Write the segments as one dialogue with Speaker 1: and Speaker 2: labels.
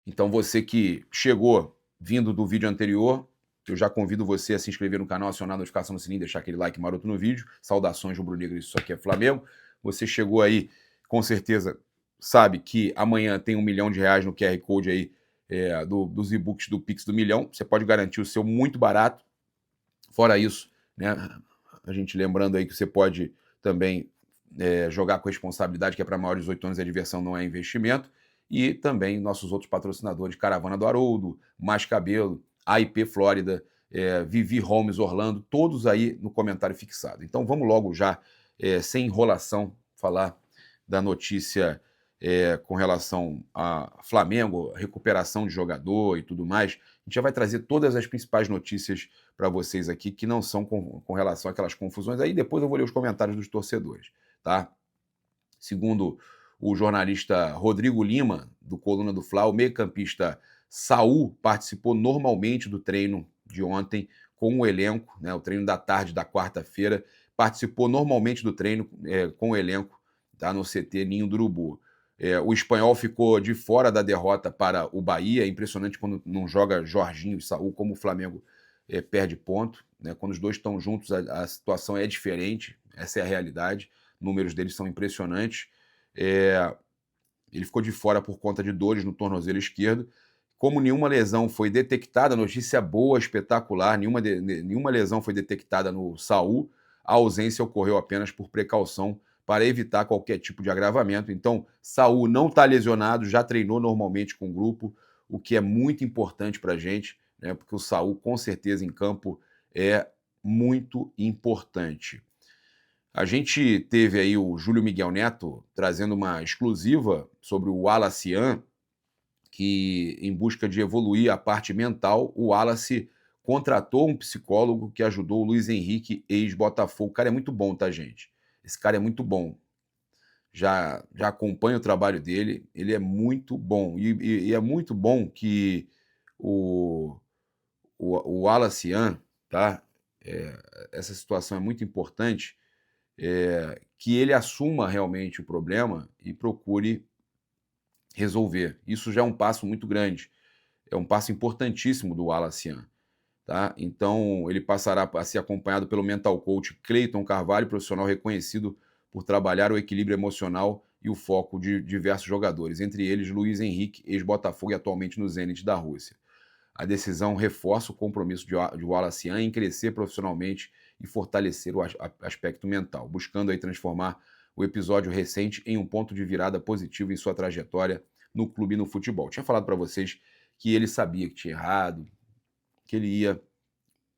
Speaker 1: Então você que chegou vindo do vídeo anterior, eu já convido você a se inscrever no canal, acionar a notificação no sininho, deixar aquele like maroto no vídeo. Saudações rubro-negras, isso aqui é Flamengo. Você chegou aí, com certeza sabe que amanhã tem R$ 1 milhão no QR Code aí dos e-books do Pix do Milhão. Você pode garantir o seu muito barato. Fora isso, né, a gente lembrando aí que você pode também jogar com responsabilidade, que é para maiores de 18 anos, a diversão não é investimento. E também nossos outros patrocinadores, Caravana do Haroldo, Mais Cabelo, AIP Flórida, Vivi Homes Orlando, todos aí no comentário fixado. Então vamos logo já, sem enrolação, falar da notícia com relação a Flamengo, recuperação de jogador e tudo mais. A gente já vai trazer todas as principais notícias para vocês aqui, que não são com relação àquelas confusões. Aí depois eu vou ler os comentários dos torcedores, tá? Segundo o jornalista Rodrigo Lima, do Coluna do Fla, o meio-campista Saul participou normalmente do treino de ontem com o elenco, né, o treino da tarde da quarta-feira, participou normalmente do treino com o elenco, tá, no CT Ninho do Urubu. O espanhol ficou de fora da derrota para o Bahia. É impressionante quando não joga Jorginho e Saul, como o Flamengo perde ponto, né? Quando os dois estão juntos, a situação é diferente, essa é a realidade. Números deles são impressionantes. Ele ficou de fora por conta de dores no tornozelo esquerdo. Como nenhuma lesão foi detectada, notícia boa, espetacular, nenhuma lesão foi detectada no Saul, a ausência ocorreu apenas por precaução para evitar qualquer tipo de agravamento. Então, Saul não está lesionado, já treinou normalmente com o grupo, o que é muito importante para a gente, né, porque o Saul, com certeza, em campo é muito importante. A gente teve aí o Júlio Miguel Neto trazendo uma exclusiva sobre o Wallace, que, em busca de evoluir a parte mental, o Wallace contratou um psicólogo que ajudou o Luiz Henrique, ex-Botafogo. O cara é muito bom, tá, gente? Esse cara é muito bom. Já acompanho o trabalho dele, ele é muito bom. E é muito bom que o Wallace, tá? Essa situação é muito importante, que ele assuma realmente o problema e procure resolver. Isso já é um passo muito grande, é um passo importantíssimo do Wallace, tá? Então, ele passará a ser acompanhado pelo mental coach Cleiton Carvalho, profissional reconhecido por trabalhar o equilíbrio emocional e o foco de diversos jogadores, entre eles Luiz Henrique, ex-Botafogo e atualmente no Zenit da Rússia. A decisão reforça o compromisso de Wallace em crescer profissionalmente e fortalecer o aspecto mental, buscando aí transformar o episódio recente em um ponto de virada positivo em sua trajetória no clube e no futebol. Tinha falado para vocês que ele sabia que tinha errado, que ele ia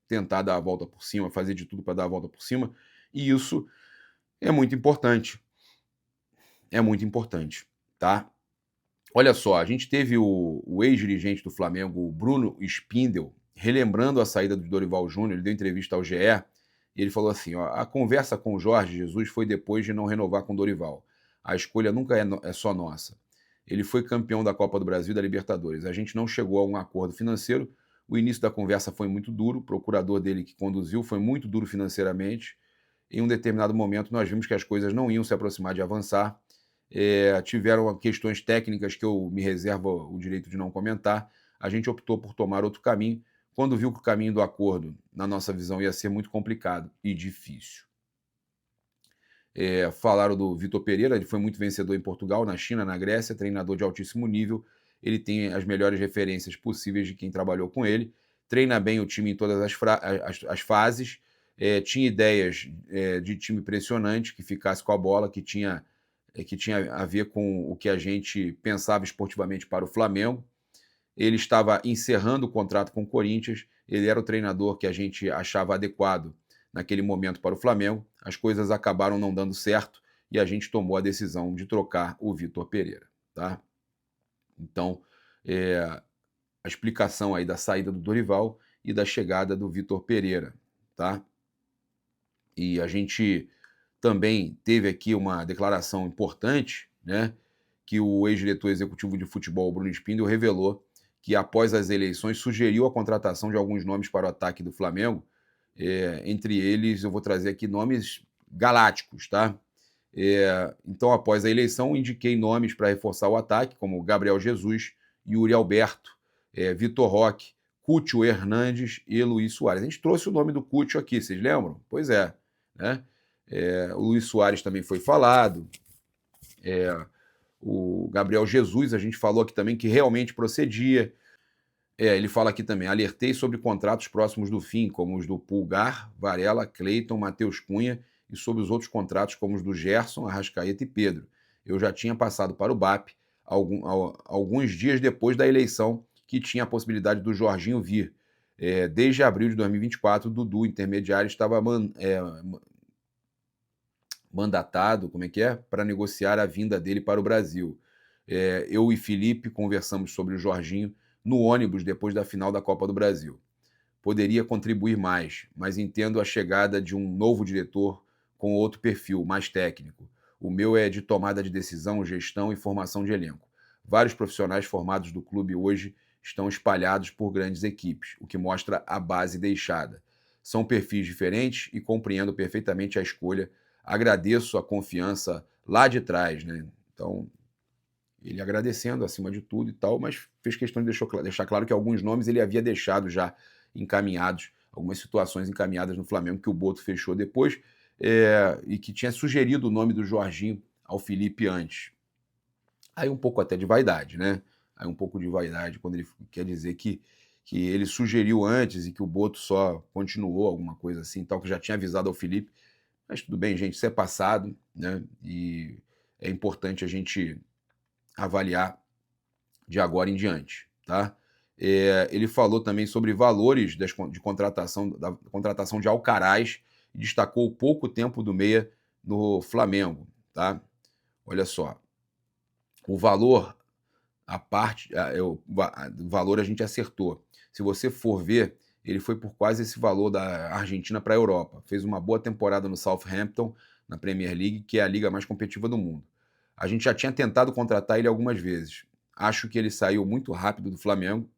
Speaker 1: tentar dar a volta por cima, fazer de tudo para dar a volta por cima, e isso é muito importante. É muito importante, tá? Olha só, a gente teve o ex-dirigente do Flamengo, o Bruno Spindel, relembrando a saída do Dorival Júnior. Ele deu entrevista ao GE e ele falou assim: ó, a conversa com o Jorge Jesus foi depois de não renovar com o Dorival. A escolha nunca é só nossa. Ele foi campeão da Copa do Brasil e da Libertadores. A gente não chegou a um acordo financeiro. O início da conversa foi muito duro. O procurador dele que conduziu foi muito duro financeiramente. Em um determinado momento, nós vimos que as coisas não iam se aproximar de avançar. Tiveram questões técnicas que eu me reservo o direito de não comentar. A gente optou por tomar outro caminho, quando viu que o caminho do acordo, na nossa visão, ia ser muito complicado e difícil. Falaram do Vitor Pereira, ele foi muito vencedor em Portugal, na China, na Grécia, treinador de altíssimo nível. Ele tem as melhores referências possíveis de quem trabalhou com ele, treina bem o time em todas as fases, tinha ideias de time pressionante, que ficasse com a bola, que tinha a ver com o que a gente pensava esportivamente para o Flamengo. Ele estava encerrando o contrato com o Corinthians, ele era o treinador que a gente achava adequado naquele momento para o Flamengo. As coisas acabaram não dando certo e a gente tomou a decisão de trocar o Vitor Pereira, tá? Então, a explicação aí da saída do Dorival e da chegada do Vitor Pereira, tá? E a gente também teve aqui uma declaração importante, né, que o ex-diretor executivo de futebol, Bruno Spindel, revelou que após as eleições sugeriu a contratação de alguns nomes para o ataque do Flamengo. Entre eles, eu vou trazer aqui nomes galácticos, tá? Então, após a eleição, indiquei nomes para reforçar o ataque, como Gabriel Jesus Yuri Alberto, Vitor Roque, Cúcio Hernandes e Luiz Soares. A gente trouxe o nome do Cúcio aqui, vocês lembram? Pois é, né? O Luiz Soares também foi falado. O Gabriel Jesus, a gente falou aqui também que realmente procedia. Ele fala aqui também, alertei sobre contratos próximos do fim, como os do Pulgar, Varela, Cleiton, Matheus Cunha, e sobre os outros contratos, como os do Gerson, Arrascaeta e Pedro. Eu já tinha passado para o BAP alguns dias depois da eleição, que tinha a possibilidade do Jorginho vir. Desde abril de 2024, o Dudu, intermediário, estava mandatado, para negociar a vinda dele para o Brasil. Eu e Felipe conversamos sobre o Jorginho no ônibus depois da final da Copa do Brasil. Poderia contribuir mais, mas entendo a chegada de um novo diretor com outro perfil, mais técnico. O meu é de tomada de decisão, gestão e formação de elenco. Vários profissionais formados do clube hoje estão espalhados por grandes equipes, o que mostra a base deixada. São perfis diferentes e compreendo perfeitamente a escolha. Agradeço a confiança lá de trás, né? Então, ele agradecendo acima de tudo e tal, mas fez questão de deixar claro que alguns nomes ele havia deixado já encaminhados, algumas situações encaminhadas no Flamengo que o Boto fechou depois, e que tinha sugerido o nome do Jorginho ao Felipe antes. Aí um pouco até de vaidade, né? Aí um pouco de vaidade, quando ele quer dizer que ele sugeriu antes e que o Boto só continuou, alguma coisa assim, tal, que já tinha avisado ao Felipe. Mas tudo bem, gente, isso é passado, né? E é importante a gente avaliar de agora em diante, tá? Ele falou também sobre valores de contratação, da contratação de Alcaraz e destacou o pouco tempo do meia no Flamengo, tá? Olha só, o valor, o valor a gente acertou. Se você for ver, ele foi por quase esse valor da Argentina para a Europa. Fez uma boa temporada no Southampton, na Premier League, que é a liga mais competitiva do mundo. A gente já tinha tentado contratar ele algumas vezes. Acho que ele saiu muito rápido do Flamengo,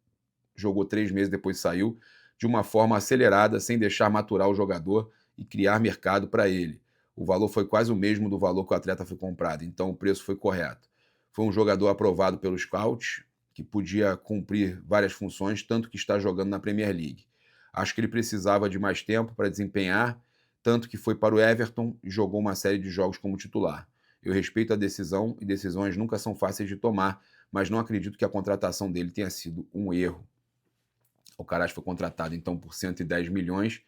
Speaker 1: jogou 3 meses, depois saiu, de uma forma acelerada, sem deixar maturar o jogador e criar mercado para ele. O valor foi quase o mesmo do valor que o atleta foi comprado, então o preço foi correto. Foi um jogador aprovado pelos scouts, que podia cumprir várias funções, tanto que está jogando na Premier League. Acho que ele precisava de mais tempo para desempenhar, tanto que foi para o Everton e jogou uma série de jogos como titular. Eu respeito a decisão e decisões nunca são fáceis de tomar, mas não acredito que a contratação dele tenha sido um erro. O Alcaraz foi contratado então por 110 milhões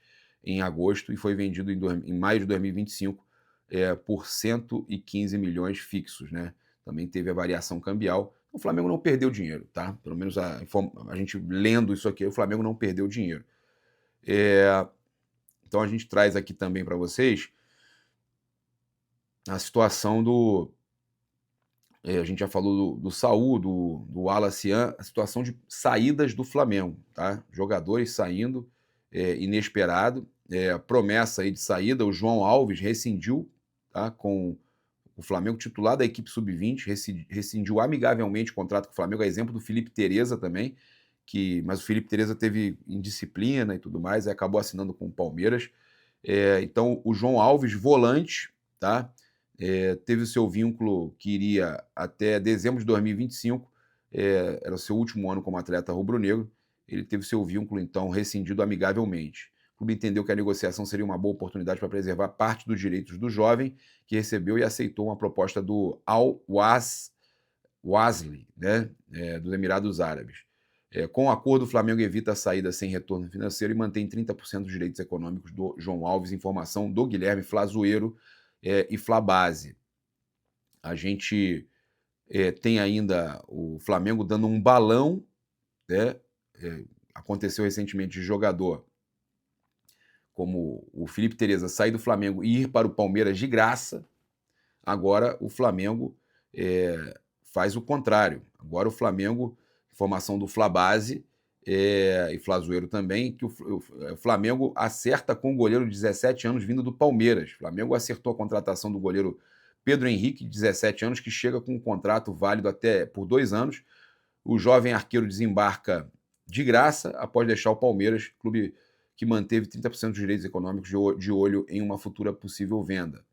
Speaker 1: em agosto e foi vendido em maio de 2025 por 115 milhões fixos, né? Também teve a variação cambial. O Flamengo não perdeu dinheiro, tá? Pelo menos a gente lendo isso aqui, o Flamengo não perdeu dinheiro. Então a gente traz aqui também para vocês a situação do... a gente já falou do Saúl, do Wallace, a situação de saídas do Flamengo, tá? Jogadores saindo, inesperado, promessa aí de saída, o João Alves rescindiu, tá? Com o Flamengo titular da equipe sub-20, rescindiu amigavelmente o contrato com o Flamengo, a exemplo do Felipe Tereza também, mas o Felipe Tereza teve indisciplina e tudo mais, e acabou assinando com o Palmeiras. Então, o João Alves, volante, tá? Teve o seu vínculo que iria até dezembro de 2025, era o seu último ano como atleta rubro-negro, ele teve seu vínculo, então, rescindido amigavelmente. O clube entendeu que a negociação seria uma boa oportunidade para preservar parte dos direitos do jovem, que recebeu e aceitou uma proposta do Al-Wasli, né, dos Emirados Árabes. Com o acordo, o Flamengo evita a saída sem retorno financeiro e mantém 30% dos direitos econômicos do João Alves, informação do Guilherme Flazoeiro e Flabase. A gente tem ainda o Flamengo dando um balão, né? Aconteceu recentemente de jogador como o Felipe Tereza sair do Flamengo e ir para o Palmeiras de graça. Agora o Flamengo faz o contrário. Agora o Flamengo, informação do Flabase e Flazoeiro também, que o Flamengo acerta com o goleiro de 17 anos vindo do Palmeiras. O Flamengo acertou a contratação do goleiro Pedro Henrique, de 17 anos, que chega com um contrato válido até por 2 anos. O jovem arqueiro desembarca de graça após deixar o Palmeiras, clube que manteve 30% dos direitos econômicos de olho em uma futura possível venda.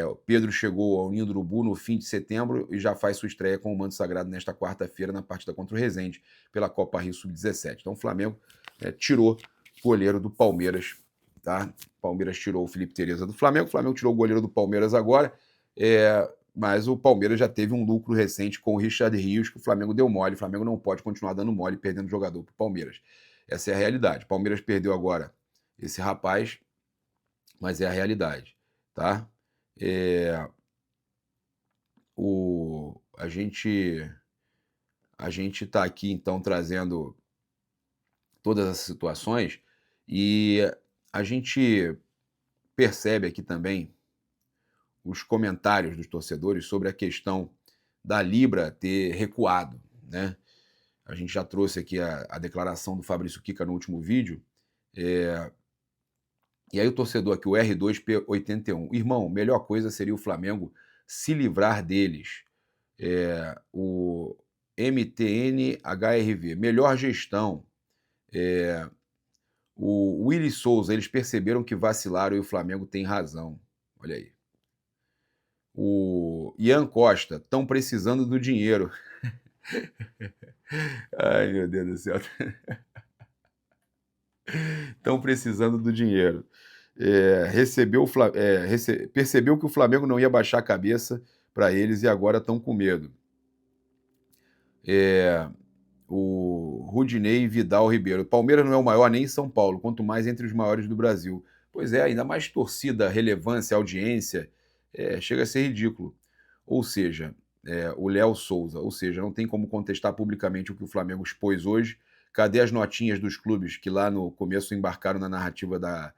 Speaker 1: O Pedro chegou ao Ninho do Urubu no fim de setembro e já faz sua estreia com o manto sagrado nesta quarta-feira na partida contra o Resende pela Copa Rio Sub-17. Então o Flamengo tirou o goleiro do Palmeiras, tá? O Palmeiras tirou o Felipe Tereza do Flamengo, o Flamengo tirou o goleiro do Palmeiras agora, mas o Palmeiras já teve um lucro recente com o Richard Rios, que o Flamengo deu mole. O Flamengo não pode continuar dando mole, perdendo jogador para o Palmeiras. Essa é a realidade. O Palmeiras perdeu agora esse rapaz, mas é a realidade, tá? A gente está aqui, então, trazendo todas essas situações e a gente percebe aqui também os comentários dos torcedores sobre a questão da Libra ter recuado, né? A gente já trouxe aqui a declaração do Fabrício Kika no último vídeo. E aí o torcedor aqui, o R2P81, irmão, melhor coisa seria o Flamengo se livrar deles. O MTNHRV, melhor gestão. O Willy Souza, eles perceberam que vacilaram e o Flamengo tem razão. Olha aí. O Ian Costa, estão precisando do dinheiro. Ai, meu Deus do céu. Estão precisando do dinheiro. Percebeu que o Flamengo não ia baixar a cabeça para eles e agora estão com medo. O Rudinei Vidal Ribeiro. O Palmeiras não é o maior nem em São Paulo, quanto mais entre os maiores do Brasil. Pois é, ainda mais torcida, relevância, audiência, chega a ser ridículo. Ou seja, o Léo Souza, ou seja, não tem como contestar publicamente o que o Flamengo expôs hoje. Cadê as notinhas dos clubes que lá no começo embarcaram na narrativa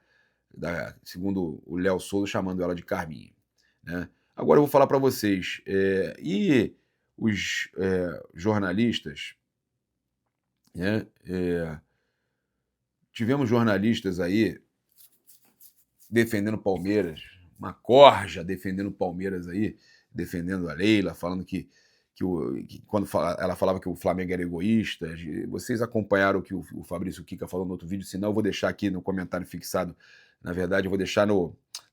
Speaker 1: segundo o Léo Souza, chamando ela de Carminha, né? Agora eu vou falar para vocês, e os jornalistas, né? Tivemos jornalistas aí defendendo o Palmeiras, uma corja defendendo o Palmeiras aí, defendendo a Leila, falando que quando ela falava que o Flamengo era egoísta. Vocês acompanharam o que o Fabrício Kika falou no outro vídeo, senão eu vou deixar aqui no comentário fixado. Na verdade, eu vou deixar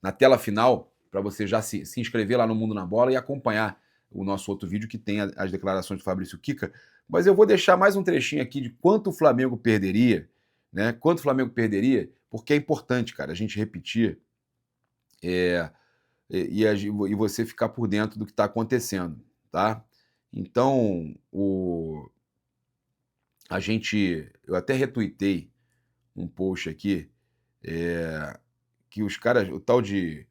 Speaker 1: na tela final para você já se inscrever lá no Mundo na Bola e acompanhar o nosso outro vídeo que tem as declarações do Fabrício Kika. Mas eu vou deixar mais um trechinho aqui de quanto o Flamengo perderia, né? Quanto o Flamengo perderia, porque é importante, cara, a gente repetir e você ficar por dentro do que está acontecendo, tá? Então, eu até retuitei um post aqui, que os caras, o tal de,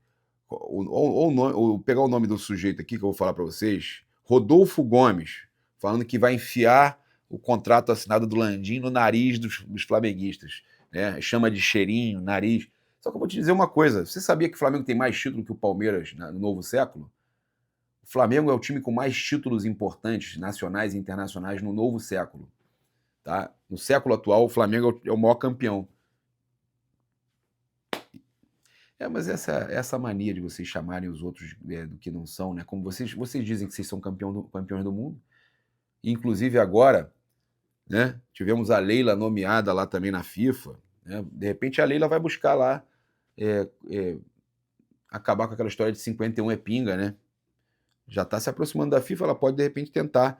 Speaker 1: ou pegar o nome do sujeito aqui que eu vou falar para vocês, Rodolfo Gomes, falando que vai enfiar o contrato assinado do Landim no nariz dos flamenguistas, né? Chama de cheirinho, nariz. Só que eu vou te dizer uma coisa, você sabia que o Flamengo tem mais título que o Palmeiras no novo século? O Flamengo é o time com mais títulos importantes, nacionais e internacionais, no novo século. Tá? No século atual, o Flamengo é o maior campeão. Mas essa mania de vocês chamarem os outros do que não são, né? Como vocês dizem que vocês são campeões do mundo. Inclusive agora, né? Tivemos a Leila nomeada lá também na FIFA. Né? De repente a Leila vai buscar lá acabar com aquela história de 51 é pinga, né? Já está se aproximando da FIFA, ela pode de repente tentar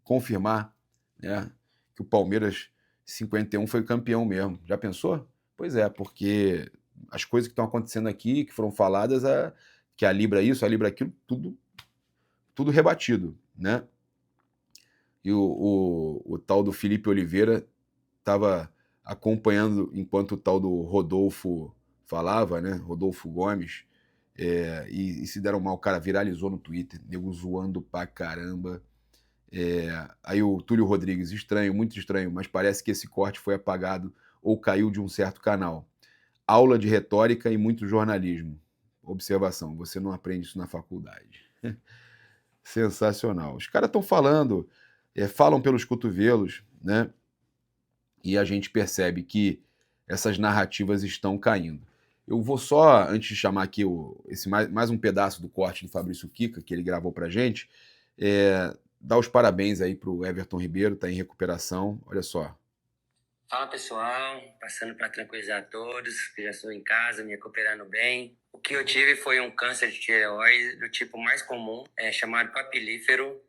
Speaker 1: confirmar, né, que o Palmeiras 51 foi campeão mesmo. Já pensou? Pois é, porque as coisas que estão acontecendo aqui, que foram faladas, que a Libra isso, a Libra aquilo, tudo rebatido, né? E o tal do Felipe Oliveira estava acompanhando enquanto o tal do Rodolfo falava, né? Rodolfo Gomes, e se deram mal. O cara viralizou no Twitter, nego zoando pra caramba. Aí o Túlio Rodrigues, estranho, muito estranho, mas parece que esse corte foi apagado ou caiu de um certo canal. Aula de retórica e muito jornalismo. Observação, você não aprende isso na faculdade. Sensacional. Os caras estão falando, falam pelos cotovelos, né? E a gente percebe que essas narrativas estão caindo. Eu vou só, antes de chamar aqui mais um pedaço do corte do Fabrício Kika, que ele gravou pra gente, dar os parabéns aí pro Everton Ribeiro, tá em recuperação. Olha só.
Speaker 2: Fala pessoal, passando para tranquilizar todos, que já estou em casa, me recuperando bem. O que eu tive foi um câncer de tireoide do tipo mais comum, chamado papilífero.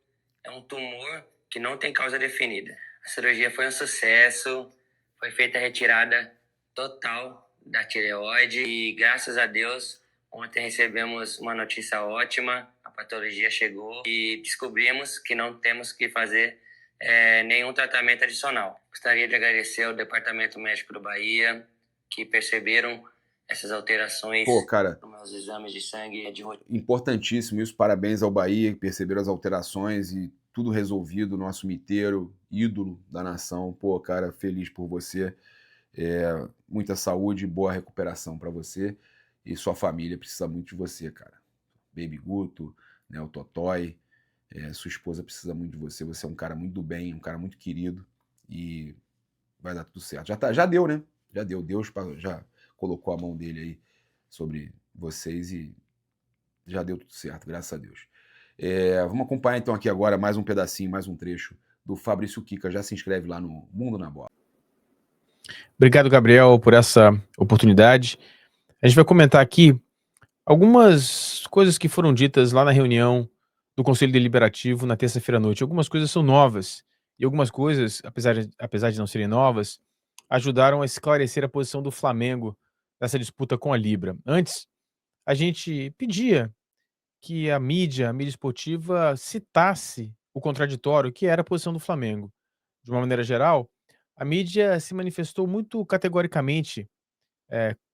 Speaker 2: É um tumor que não tem causa definida. A cirurgia foi um sucesso, foi feita a retirada total da tireoide e, graças a Deus, ontem recebemos uma notícia ótima. A patologia chegou e descobrimos que não temos que fazer nenhum tratamento adicional. Gostaria de agradecer ao Departamento Médico do Bahia, que perceberam essas alterações
Speaker 1: Pô, cara,
Speaker 2: nos meus exames de sangue de rotina.
Speaker 1: importantíssimo isso. Parabéns ao Bahia, que perceberam as alterações e tudo resolvido. Nosso miteiro, ídolo da nação. Pô, cara, feliz por você. Muita saúde e boa recuperação para você. E sua família precisa muito de você, cara. Baby Guto, né, o Totói. Sua esposa precisa muito de você. Você é um cara muito do bem, um cara muito querido. E vai dar tudo certo. Já deu, né? Já deu. Deus já colocou a mão dele aí sobre vocês e já deu tudo certo, graças a Deus. Vamos acompanhar então aqui agora mais um pedacinho, mais um trecho do Fabrício Kika. Já se inscreve lá no Mundo na Bola.
Speaker 3: Obrigado, Gabriel, por essa oportunidade. A gente vai comentar aqui algumas coisas que foram ditas lá na reunião do Conselho Deliberativo na terça-feira à noite. Algumas coisas são novas e algumas coisas, apesar de não serem novas, ajudaram a esclarecer a posição do Flamengo nessa disputa com a Libra. Antes, a gente pedia que a mídia esportiva, citasse o contraditório que era a posição do Flamengo. De uma maneira geral, a mídia se manifestou muito categoricamente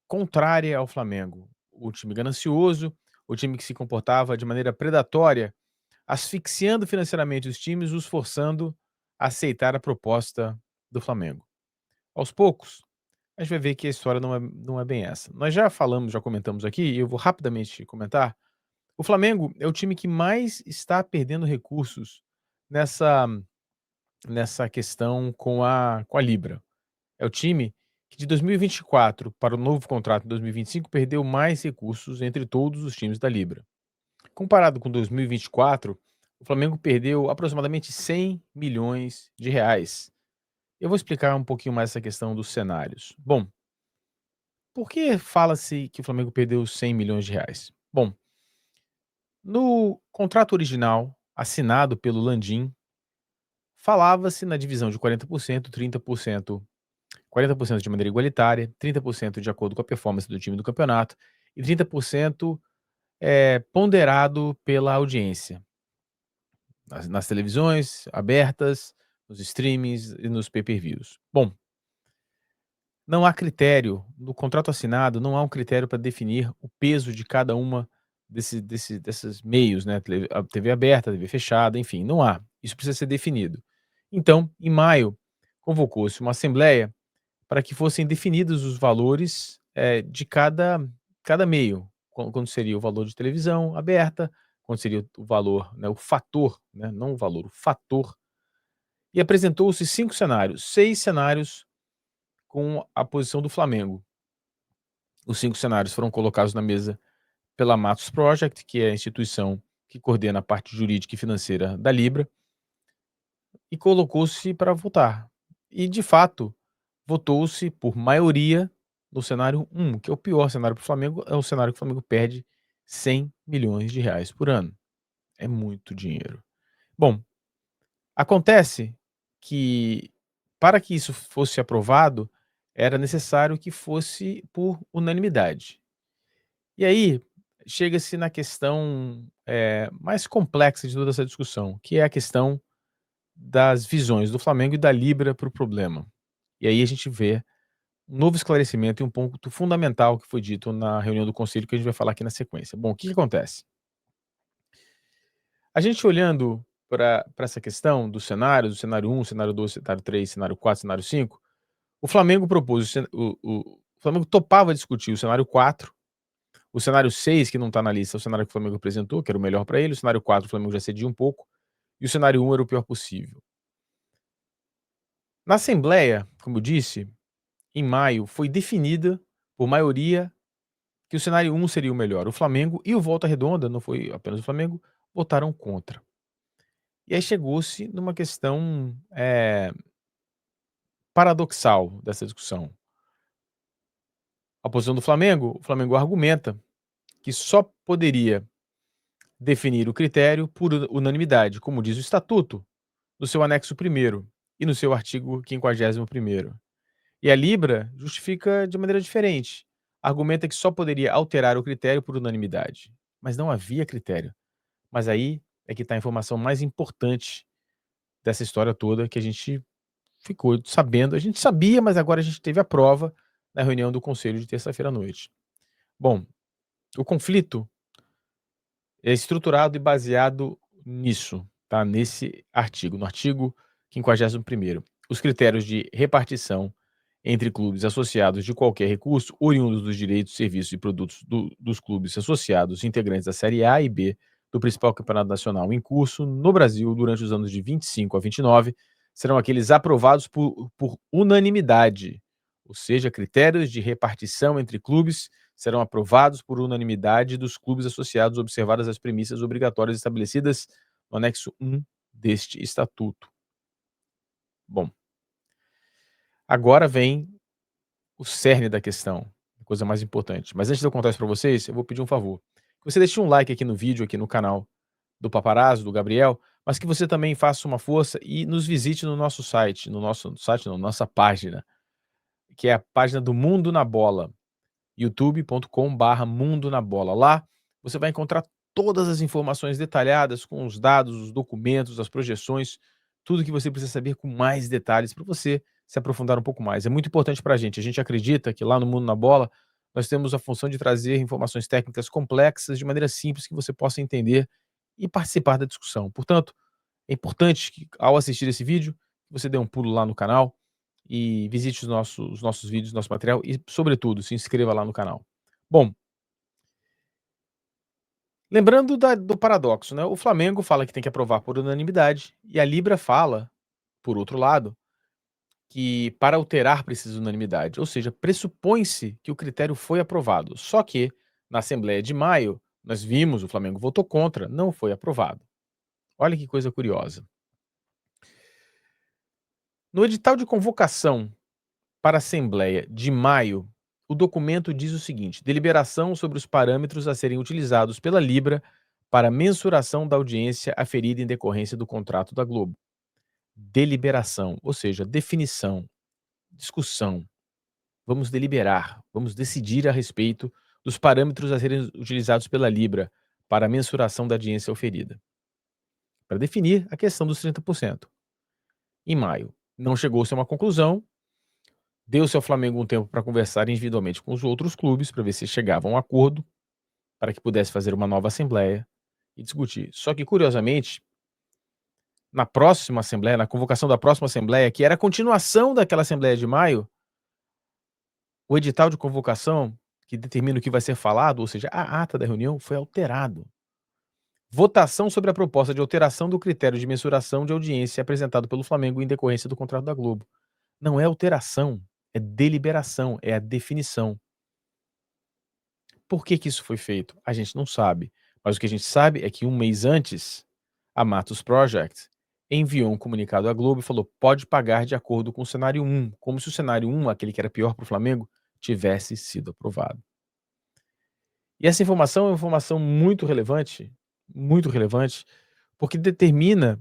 Speaker 3: contrária ao Flamengo. O time ganancioso, o time que se comportava de maneira predatória, asfixiando financeiramente os times, os forçando a aceitar a proposta do Flamengo. Aos poucos, a gente vai ver que a história não é bem essa. Nós já falamos, já comentamos aqui, e eu vou rapidamente comentar. O Flamengo é o time que mais está perdendo recursos nessa, nessa questão com a Libra. É o time que de 2024 para o novo contrato em 2025 perdeu mais recursos entre todos os times da Libra. Comparado com 2024, o Flamengo perdeu aproximadamente 100 milhões de reais. Eu vou explicar um pouquinho mais essa questão dos cenários. Bom, por que fala-se que o Flamengo perdeu 100 milhões de reais? Bom, no contrato original, assinado pelo Landim, falava-se na divisão de 40%, 30%, 40% de maneira igualitária, 30% de acordo com a performance do time do campeonato e 30% ponderado pela audiência, nas televisões abertas, nos streamings e nos pay-per-views. Bom, não há critério, no contrato assinado, não há um critério para definir o peso de cada uma desses meios, né? A TV aberta, a TV fechada, enfim, não há. Isso precisa ser definido. Então, em maio, convocou-se uma assembleia para que fossem definidos os valores de cada meio, quando seria o valor de televisão aberta, quando seria o valor, né, o fator, né, não o valor, o fator. E apresentou-se 5 cenários, 6 cenários com a posição do Flamengo. Os 5 cenários foram colocados na mesa pela Matos Project, que é a instituição que coordena a parte jurídica e financeira da Libra, e colocou-se para votar. E, de fato, votou-se por maioria no cenário 1, que é o pior cenário para o Flamengo, é o cenário que o Flamengo perde 100 milhões de reais por ano. É muito dinheiro. Bom, acontece que, para que isso fosse aprovado, era necessário que fosse por unanimidade. E aí, chega-se na questão mais complexa de toda essa discussão, que é a questão das visões do Flamengo e da Libra para o problema. E aí a gente vê um novo esclarecimento e um ponto fundamental que foi dito na reunião do conselho, que a gente vai falar aqui na sequência. Bom, o que acontece? A gente olhando para essa questão dos cenários, o cenário 1, cenário 2, cenário 3, cenário 4, cenário 5, o Flamengo propôs, o Flamengo topava discutir o cenário 4, o cenário 6, que não está na lista, é o cenário que o Flamengo apresentou, que era o melhor para ele, o cenário 4 o Flamengo já cedia um pouco, e o cenário 1 era o pior possível. Na Assembleia, como eu disse, em maio, foi definida por maioria que o cenário 1 seria o melhor. O Flamengo e o Volta Redonda, não foi apenas o Flamengo, votaram contra. E aí chegou-se numa questão paradoxal dessa discussão. A posição do Flamengo, o Flamengo argumenta que só poderia definir o critério por unanimidade, como diz o Estatuto, no seu anexo 1º e no seu artigo 51º. E a Libra justifica de maneira diferente. Argumenta que só poderia alterar o critério por unanimidade, mas não havia critério. Mas aí é que está a informação mais importante dessa história toda que a gente ficou sabendo. A gente sabia, mas agora a gente teve a prova na reunião do conselho de terça-feira à noite. Bom, o conflito é estruturado e baseado nisso, tá? Nesse artigo, no artigo 51º. Os critérios de repartição entre clubes associados de qualquer recurso oriundos dos direitos, serviços e produtos dos clubes associados integrantes da Série A e B do principal campeonato nacional em curso no Brasil durante os anos de 25 a 29 serão aqueles aprovados por unanimidade, ou seja, critérios de repartição entre clubes serão aprovados por unanimidade dos clubes associados, observadas as premissas obrigatórias estabelecidas no anexo 1 deste estatuto. Bom, agora vem o cerne da questão, a coisa mais importante. Mas antes de eu contar isso para vocês, eu vou pedir um favor. Que você deixe um like aqui no vídeo, aqui no canal do Paparazzo, do Gabriel, mas que você também faça uma força e nos visite no nosso site, nossa página, que é a página do Mundo na Bola, youtube.com/Mundo na Bola. Lá você vai encontrar todas as informações detalhadas com os dados, os documentos, as projeções, tudo que você precisa saber com mais detalhes para você se aprofundar um pouco mais. É muito importante para a gente. A gente acredita que lá no Mundo na Bola nós temos a função de trazer informações técnicas complexas de maneira simples que você possa entender e participar da discussão. Portanto, é importante que, ao assistir esse vídeo, você dê um pulo lá no canal e visite os nossos vídeos, nosso material e, sobretudo, se inscreva lá no canal. Bom, lembrando do paradoxo, né? O Flamengo fala que tem que aprovar por unanimidade e a Libra fala, por outro lado, que para alterar precisa de unanimidade. Ou seja, pressupõe-se que o critério foi aprovado. Só que, na Assembleia de maio, nós vimos, o Flamengo votou contra, não foi aprovado. Olha que coisa curiosa. No edital de convocação para a Assembleia de maio, o documento diz o seguinte: deliberação sobre os parâmetros a serem utilizados pela Libra para mensuração da audiência aferida em decorrência do contrato da Globo. Deliberação, ou seja, definição, discussão. Vamos deliberar, vamos decidir a respeito dos parâmetros a serem utilizados pela Libra para a mensuração da audiência oferida, para definir a questão dos 30%. Em maio, não chegou-se a uma conclusão. Deu-se ao Flamengo um tempo para conversar individualmente com os outros clubes, para ver se chegavam a um acordo, para que pudesse fazer uma nova assembleia e discutir. Só que, curiosamente, na próxima assembleia, na convocação da próxima assembleia, que era a continuação daquela assembleia de maio, o edital de convocação, que determina o que vai ser falado, ou seja, a ata da reunião, foi alterado. Votação sobre a proposta de alteração do critério de mensuração de audiência apresentado pelo Flamengo em decorrência do contrato da Globo. Não é alteração, é deliberação, é a definição. Por que isso foi feito? A gente não sabe. Mas o que a gente sabe é que um mês antes, a Matos Project enviou um comunicado à Globo e falou: pode pagar de acordo com o cenário 1, como se o cenário 1, aquele que era pior para o Flamengo, tivesse sido aprovado. E essa informação é uma informação muito relevante, porque determina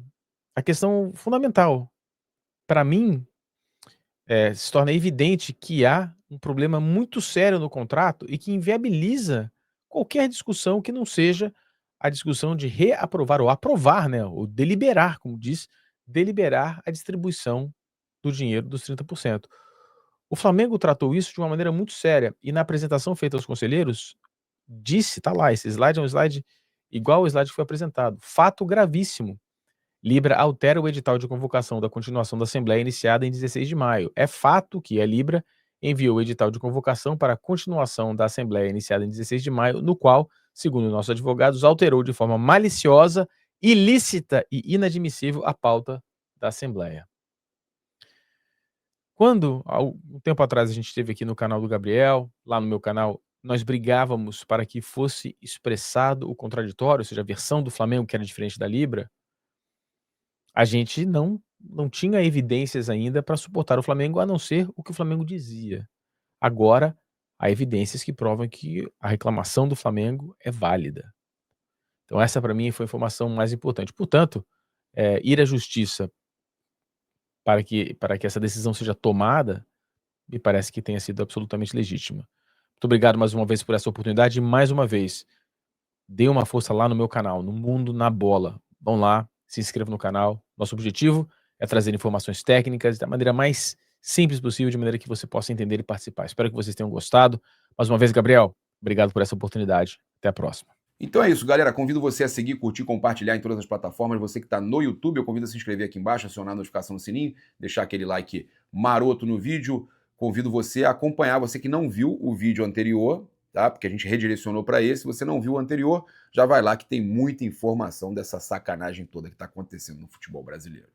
Speaker 3: a questão fundamental. Para mim, se torna evidente que há um problema muito sério no contrato e que inviabiliza qualquer discussão que não seja a discussão de reaprovar ou aprovar, né, ou deliberar, como diz, deliberar a distribuição do dinheiro dos 30%. O Flamengo tratou isso de uma maneira muito séria e na apresentação feita aos conselheiros, disse, tá lá, esse slide é um slide igual ao slide que foi apresentado. Fato gravíssimo. Libra altera o edital de convocação da continuação da Assembleia iniciada em 16 de maio. É fato que a Libra enviou o edital de convocação para a continuação da Assembleia iniciada em 16 de maio, no qual, segundo nossos advogados, alterou de forma maliciosa, ilícita e inadmissível a pauta da Assembleia. Quando, há um tempo atrás, a gente esteve aqui no canal do Gabriel, lá no meu canal, nós brigávamos para que fosse expressado o contraditório, ou seja, a versão do Flamengo que era diferente da Libra, a gente não tinha evidências ainda para suportar o Flamengo, a não ser o que o Flamengo dizia. Agora, há evidências que provam que a reclamação do Flamengo é válida. Então essa para mim foi a informação mais importante. Portanto, ir à justiça para que essa decisão seja tomada, me parece que tenha sido absolutamente legítima. Muito obrigado mais uma vez por essa oportunidade e mais uma vez, dê uma força lá no meu canal, no Mundo na Bola. Vão lá, se inscrevam no canal. Nosso objetivo é trazer informações técnicas da maneira mais simples possível, de maneira que você possa entender e participar. Espero que vocês tenham gostado. Mais uma vez, Gabriel, obrigado por essa oportunidade. Até a próxima.
Speaker 1: Então é isso, galera. Convido você a seguir, curtir, compartilhar em todas as plataformas. Você que está no YouTube, eu convido a se inscrever aqui embaixo, acionar a notificação no sininho, deixar aquele like maroto no vídeo. Convido você a acompanhar, você que não viu o vídeo anterior, tá? Porque a gente redirecionou para esse. Se você não viu o anterior, já vai lá que tem muita informação dessa sacanagem toda que está acontecendo no futebol brasileiro.